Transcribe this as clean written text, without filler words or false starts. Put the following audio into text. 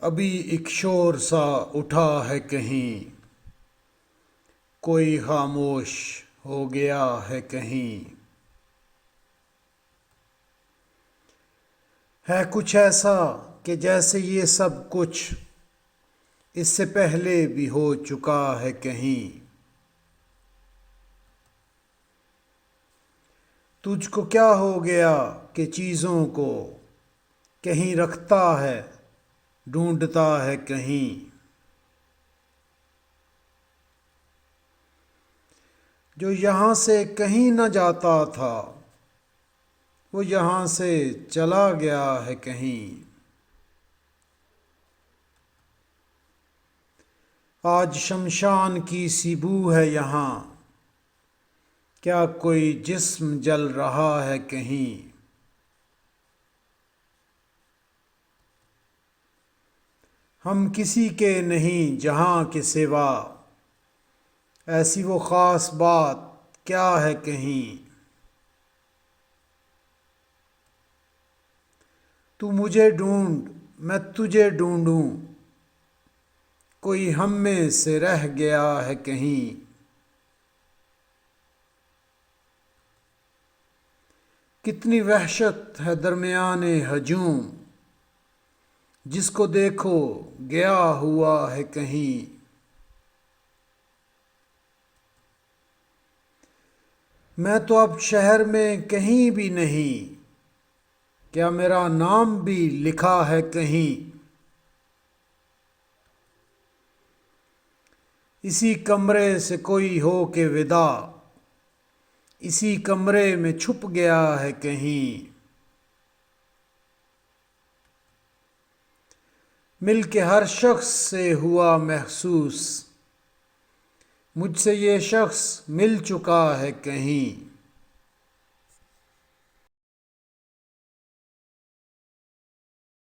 ابھی ایک شور سا اٹھا ہے کہیں، کوئی خاموش ہو گیا ہے کہیں۔ ہے کچھ ایسا کہ جیسے یہ سب کچھ اس سے پہلے بھی ہو چکا ہے کہیں۔ تجھ کو کیا ہو گیا کہ چیزوں کو کہیں رکھتا ہے، ڈھونڈتا ہے کہیں۔ جو یہاں سے کہیں نہ جاتا تھا، وہ یہاں سے چلا گیا ہے کہیں۔ آج شمشان کی سی بو ہے یہاں، کیا کوئی جسم جل رہا ہے کہیں۔ ہم کسی کے نہیں جہاں کے سوا، ایسی وہ خاص بات کیا ہے کہیں۔ تو مجھے ڈھونڈ میں تجھے ڈھونڈوں، کوئی ہم میں سے رہ گیا ہے کہیں۔ کتنی وحشت ہے درمیان ہجوم، جس کو دیکھو گیا ہوا ہے کہیں۔ میں تو اب شہر میں کہیں بھی نہیں، کیا میرا نام بھی لکھا ہے کہیں۔ اسی کمرے سے کوئی ہو کے ودا، اسی کمرے میں چھپ گیا ہے کہیں۔ مل کے ہر شخص سے ہوا محسوس، مجھ سے یہ شخص مل چکا ہے کہیں۔